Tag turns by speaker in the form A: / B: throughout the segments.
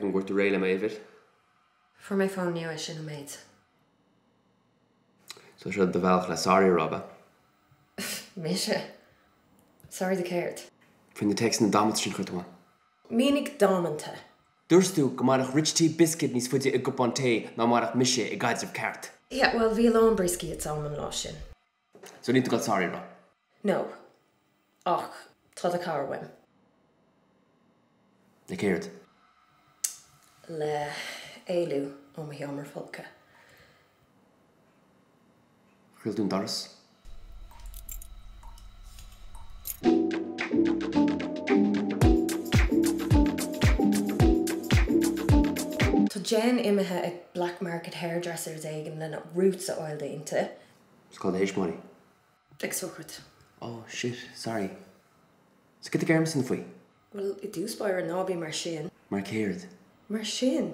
A: an gcuirtú réile maibhir.
B: For my phone new sin a maid.
A: So seo do bhealach le sorry Robba.
B: Misha. Sorry the cared.
A: Fin na text na damat sin chuirtúin.
B: Mínig dámanta.
A: Dúirstú go marach rich tea biscuit níos fuide I gcupán té ná marach mise I gaidir ceart.
B: Yeah, well, bhí lán brisky at Salmon lá sin.
A: So ní tú gáil sorry Rob.
B: No. Och, tá a car wim.
A: Le céird.
B: Le éilú ó my seomra folctha.
A: Chfuil dún doras.
B: Tá Jen imethe ag black market hairdressers éigean lena roots a oil dainte.
A: It's called H money.
B: Ag suchart.
A: Oh shit, sorry. So get the garments in the fwy.
B: Well, I dús bair an nábí mar sin.
A: Mar céird.
B: Mar sin?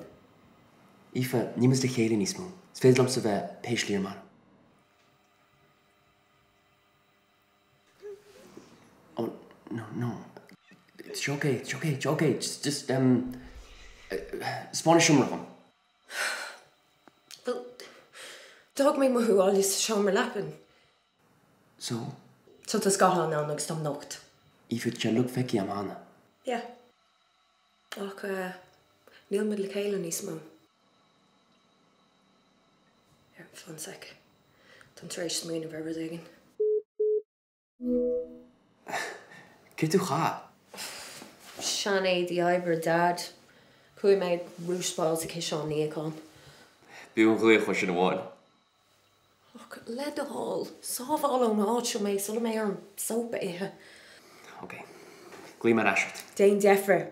A: Aoife, ní mas le chéile níos mó. Is féidir lom sa bheith péislíar man. Oh, no. It's okay. Just Spanish seomra chun.
B: Well, dog mé mo thuáil is seomra leapan.
A: So?
B: So tá ghlasálann ná agus dom nocht.
A: Aoife, te look feici am hana.
B: Yeah. Ach, níl mid le chéile níos mó. Here, 1 sec. Tá tréis smíon a bheith éigean.
A: Cé tú chá?
B: Sean é the Iber dad. Cui méid rúspáil sa Sean níocán.
A: Bíonn glaoch sin bháin.
B: Och, le do hall. Sábháil ó máid mé sula mé ar an sopa ithe.
A: Okay. Glí mar asirt.
B: Déin defra.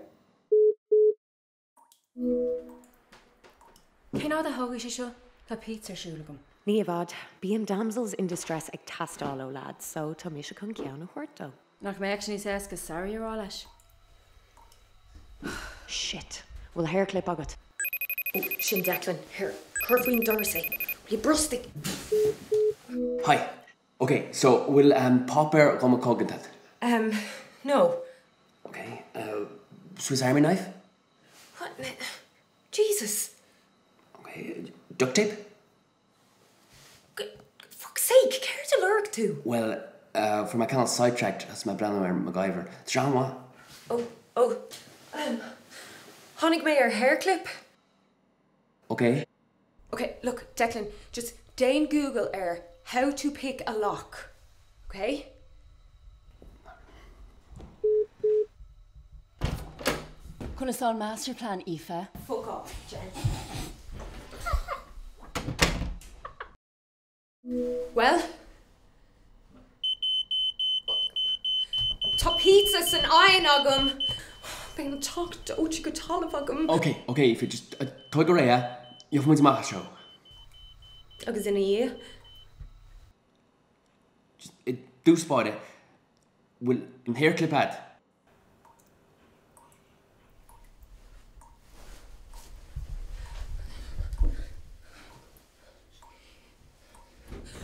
C: Cén ád a thóga sé seo tá pizza siúlagam.
D: Ní bhd, bíonn damsels in distress ag teastaíonn ó lad, so tá mis chun ceann a chuirtó.
C: Nach mé actually says go sorry ará leis.
D: Shit. Well, hair clip agat.
B: Oh, sin Declan. Here, curfuin dorsey. Will you briste?
A: Hi. Okay, so we'll pop air go cogantad.
B: No.
A: Okay. Swiss Army knife?
B: What? Jesus.
A: Okay. Duct tape?
B: Fuck's sake, care to lurk to?
A: Well, for my canal sidetracked, that's my brand new MacGyver. John what?
B: Oh. Honnig me your hair clip.
A: Okay.
C: Okay, look, Declan, just Dane Google how to pick a lock. Okay? Conna solve master plan, Aoife.
B: Fuck off, Jen. Well? Tá pizzas an aon agam. Bíonn teacht óidí go talamh agam.
A: Okay, if you just tug away, you have my show.
B: Agus ina dhé?
A: Just do spot it. Will an hair clip ad.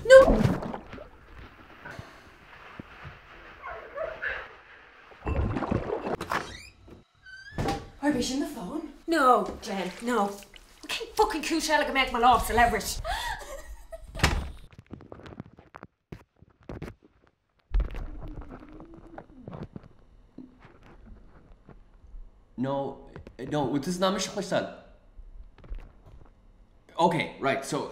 B: No!
C: Are we in the phone?
B: No, Jen, no. I can't fucking cool shell I make my life to leverage.
A: No, this is not Mr. Cliste. Okay, right, so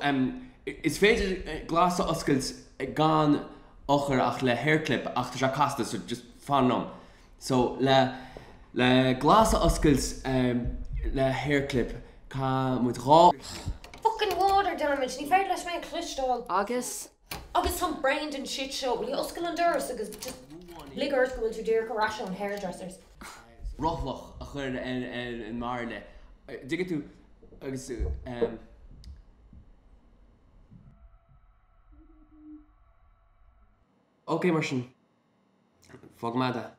A: it's féidir glas oscailt gan ochar ach le hair clip ach tá casta so just fan so le glas oscailt le hair clip ca mu rá
B: Fucking water damage, ní féidir leis mé cliste.
C: Agus.
B: Agus some brained and shit show. Will you oscail an durs agus just ligars go to dear corrasha on hairdressers.
A: rochloch a chur an marle. Dig tú agus Okay, Martian. Fogmada.